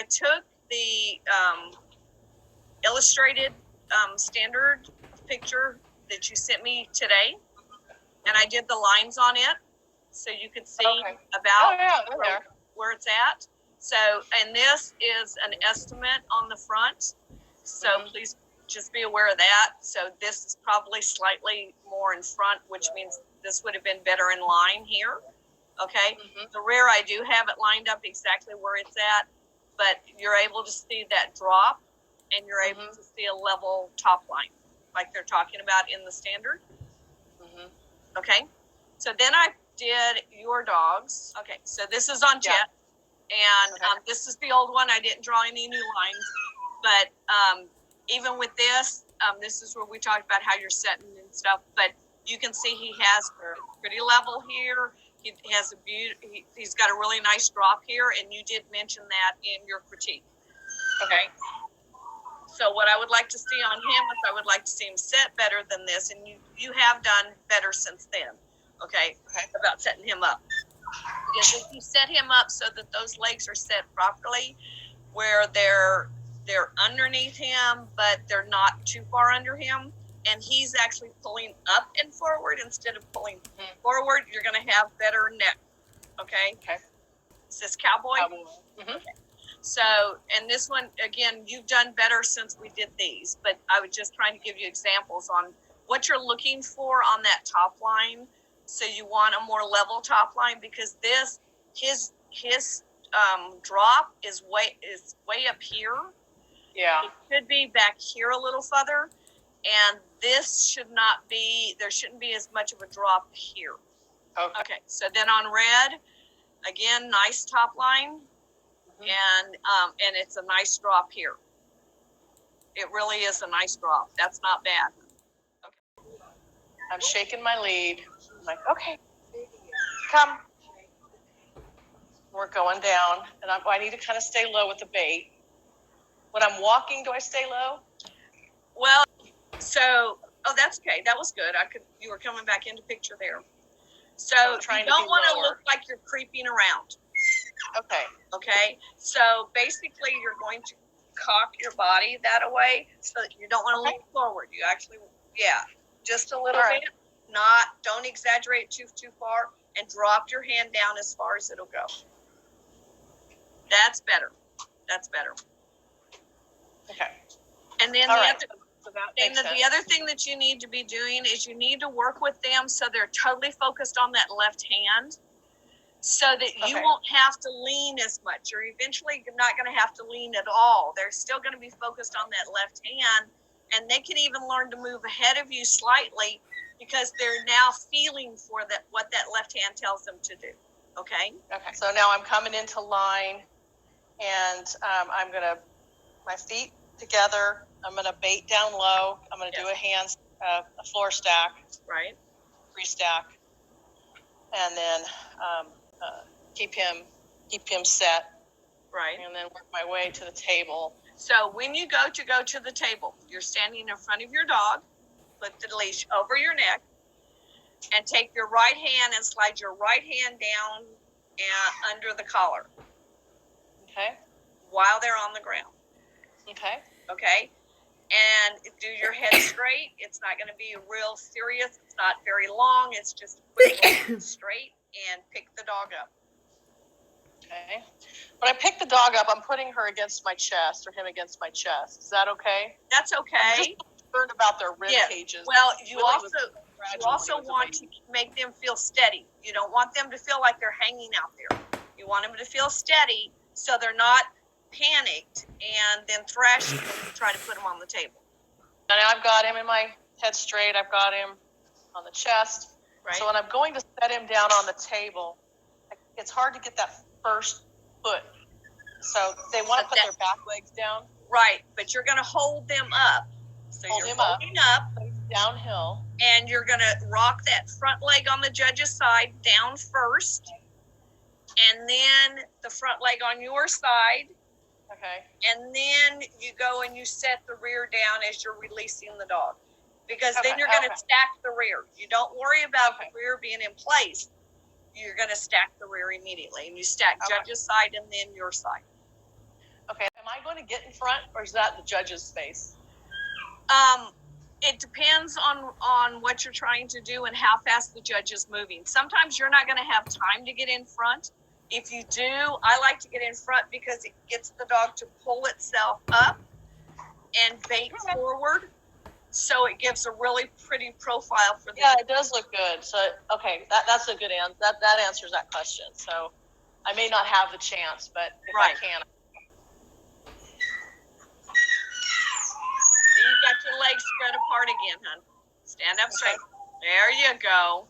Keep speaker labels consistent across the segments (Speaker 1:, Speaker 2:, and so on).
Speaker 1: I took the illustrated standard picture that you sent me today, and I did the lines on it so you could see about where it's at. So, and this is an estimate on the front. So please just be aware of that. So this is probably slightly more in front, which means this would have been better in line here. Okay. The rear, I do have it lined up exactly where it's at, but you're able to see that drop, and you're able to see a level top line like they're talking about in the standard. Okay. So then I did your dogs. Okay. So this is on Jet. And this is the old one. I didn't draw any new lines, but even with this, this is where we talked about how you're setting and stuff. But you can see he has pretty level here. He has he's got a really nice drop here, and you did mention that in your critique. Okay. So what I would like to see on him is I would like to see him set better than this, and you have done better since then. Okay. About setting him up. Because if you set him up so that those legs are set properly, where they're underneath him, but they're not too far under him, and he's actually pulling up and forward instead of pulling forward, you're going to have better neck. Okay? Is this cowboy? Okay. So, and this one, again, you've done better since we did these, but I was just trying to give you examples on what you're looking for on that top line. So you want a more level top line, because his drop is way up here. Yeah. It should be back here a little further, and this should not be. There shouldn't be as much of a drop here. Okay. So then on red, again, nice top line, and it's a nice drop here. It really is a nice drop. That's not bad. Okay.
Speaker 2: I'm shaking my lead. I'm like, okay, come. We're going down, and I need to kind of stay low with the bait. When I'm walking, do I stay low?
Speaker 1: Well, so, that's okay. That was good. You were coming back into picture there. So you don't want to look like you're creeping around. Okay. So basically, you're going to cock your body that way, so that you don't want to lean forward. You actually, just a little bit. Don't exaggerate too far, and drop your hand down as far as it'll go. That's better.
Speaker 2: Okay.
Speaker 1: And then the other thing that you need to be doing is you need to work with them so they're totally focused on that left hand, so that you won't have to lean as much. You're eventually not going to have to lean at all. They're still going to be focused on that left hand, and they can even learn to move ahead of you slightly, because they're now feeling for what that left hand tells them to do. Okay?
Speaker 2: Okay. So now I'm coming into line, and I'm going to, my feet together, I'm going to bait down low. I'm going to do a floor stack.
Speaker 1: Right.
Speaker 2: Free stack. And then keep him set.
Speaker 1: Right.
Speaker 2: And then work my way to the table.
Speaker 1: So when you go to the table, you're standing in front of your dog. Put the leash over your neck, and take your right hand and slide your right hand down and under the collar.
Speaker 2: Okay.
Speaker 1: While they're on the ground.
Speaker 2: Okay.
Speaker 1: Okay. And do your head straight. It's not going to be real serious. It's not very long. It's just straight, and pick the dog up.
Speaker 2: Okay. When I pick the dog up, I'm putting her against my chest, or him against my chest. Is that okay?
Speaker 1: That's okay.
Speaker 2: Concerned about their rib cages.
Speaker 1: Well, you also want to make them feel steady. You don't want them to feel like they're hanging out there. You want them to feel steady, so they're not panicked and then thrashing when you try to put them on the table.
Speaker 2: And I've got him in my head straight. I've got him on the chest.
Speaker 1: Right.
Speaker 2: So when I'm going to set him down on the table, it's hard to get that first foot. So they want to put their back legs down.
Speaker 1: Right, but you're going to hold them up. So you're holding up
Speaker 2: downhill,
Speaker 1: and you're going to rock that front leg on the judge's side down first, and then the front leg on your side.
Speaker 2: Okay.
Speaker 1: And then you go and you set the rear down as you're releasing the dog, because then you're going to stack the rear. You don't worry about the rear being in place. You're going to stack the rear immediately, and you stack judge's side and then your side.
Speaker 2: Okay. Am I going to get in front, or is that the judge's space?
Speaker 1: It depends on what you're trying to do and how fast the judge is moving. Sometimes you're not going to have time to get in front. If you do, I like to get in front because it gets the dog to pull itself up and bait forward. So it gives a really pretty profile for the
Speaker 2: Yeah, it does look good. So, okay, that's a good answer. That answers that question. So I may not have the chance, but if I can.
Speaker 1: You've got your legs spread apart again, hon. Stand up straight. There you go.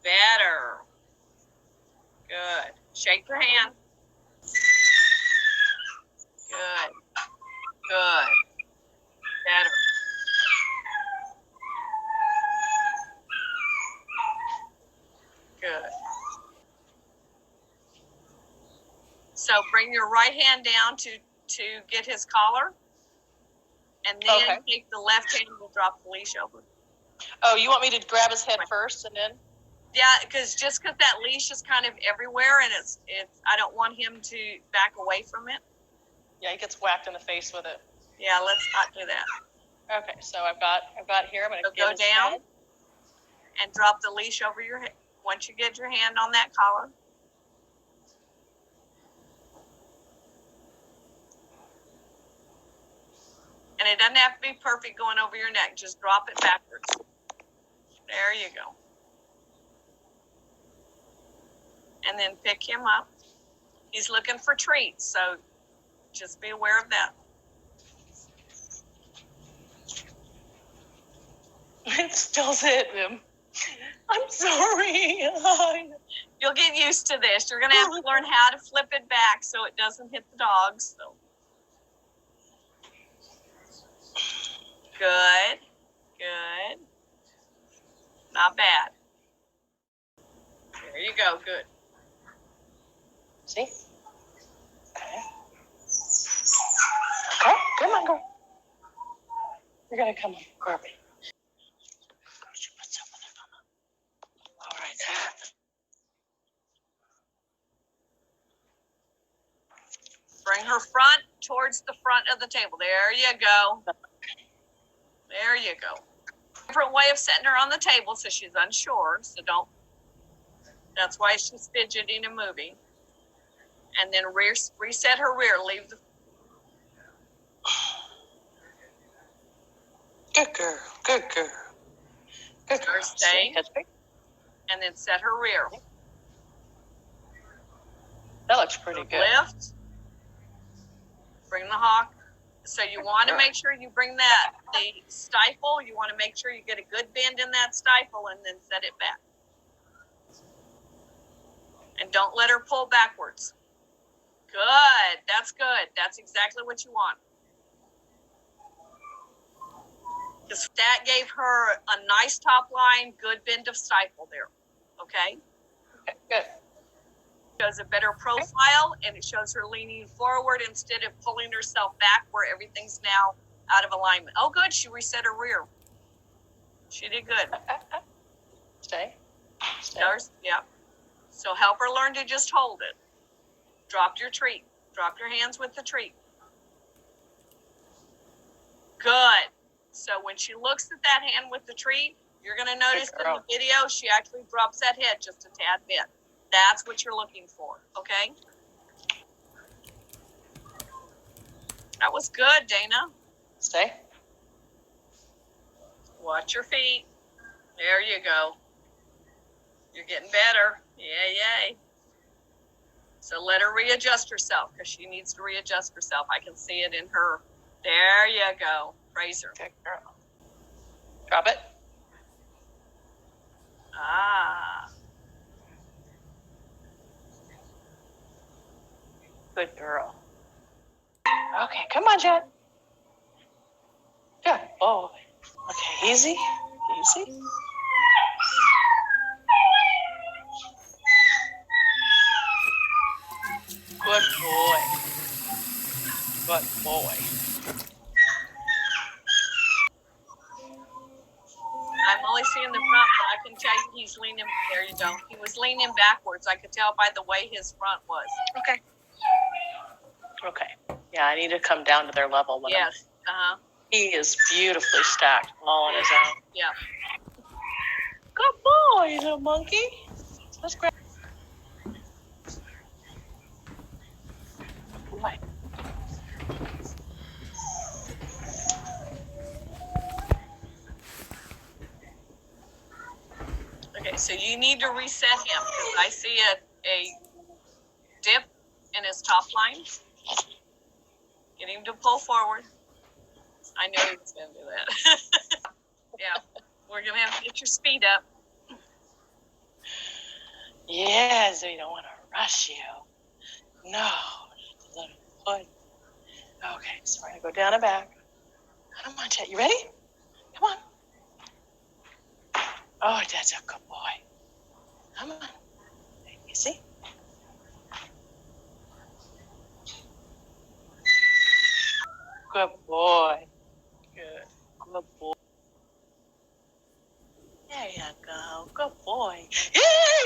Speaker 1: Better. Good. Shake your hand. Good. Good. Better. Good. So bring your right hand down to get his collar. And then take the left hand and we'll drop the leash over.
Speaker 2: Oh, you want me to grab his head first and then?
Speaker 1: Yeah, because that leash is kind of everywhere, and it's I don't want him to back away from it.
Speaker 2: Yeah, he gets whacked in the face with it.
Speaker 1: Yeah, let's not do that.
Speaker 2: Okay, so I've got here. I'm going to
Speaker 1: go down and drop the leash over your head. Once you get your hand on that collar. And it doesn't have to be perfect going over your neck. Just drop it backwards. There you go. And then pick him up. He's looking for treats, so just be aware of that.
Speaker 2: It still hit him. I'm sorry.
Speaker 1: You'll get used to this. You're going to have to learn how to flip it back so it doesn't hit the dogs. So. Good. Good. Not bad. There you go. Good.
Speaker 2: See? Okay. Okay. Come on, girl. You're going to come on. Grab me. All right.
Speaker 1: Bring her front towards the front of the table. There you go. There you go. Different way of setting her on the table so she's unsure. So don't. That's why she's fidgeting and moving. And then reset her rear. Leave the.
Speaker 2: Good girl. Good girl. Good girl.
Speaker 1: Stay. And then set her rear.
Speaker 2: That looks pretty good.
Speaker 1: Lift. Bring the hawk. So you want to make sure you bring the stifle. You want to make sure you get a good bend in that stifle and then set it back. And don't let her pull backwards. Good. That's good. That's exactly what you want. Because that gave her a nice top line, good bend of stifle there. Okay?
Speaker 2: Okay, good.
Speaker 1: Shows a better profile, and it shows her leaning forward instead of pulling herself back where everything's now out of alignment. Oh, good. She reset her rear. She did good.
Speaker 2: Stay. Stay.
Speaker 1: Yeah. So help her learn to just hold it. Drop your treat. Drop your hands with the treat. Good. So when she looks at that hand with the treat, you're going to notice in the video, she actually drops that head just a tad bit. That's what you're looking for, okay? That was good, Dana.
Speaker 2: Stay.
Speaker 1: Watch your feet. There you go. You're getting better. Yay. So let her readjust herself because she needs to readjust herself. I can see it in her. There you go. Praise her.
Speaker 2: Good girl. Drop it.
Speaker 1: Ah.
Speaker 2: Good girl. Okay, come on, Jen. Good boy. Okay, easy. Good boy. Good boy.
Speaker 1: I'm only seeing the front, but I can tell you he's leaning. There you go. He was leaning backwards. I could tell by the way his front was.
Speaker 2: Okay. Yeah, I need to come down to their level.
Speaker 1: Yes.
Speaker 2: He is beautifully stacked all on his own.
Speaker 1: Yeah.
Speaker 2: Good boy, little monkey. Let's grab. Boy.
Speaker 1: Okay, so you need to reset him because I see a dip in his top line. Get him to pull forward. I knew he was going to do that. Yeah, we're going to have to get your speed up.
Speaker 2: Yeah, so you don't want to rush you. No, little boy. Okay, so we're going to go down and back. Come on, Chet. You ready? Come on. Oh, that's a good boy. Come on. You see? Good boy. Good. Good boy. There you go. Good boy. Yeah!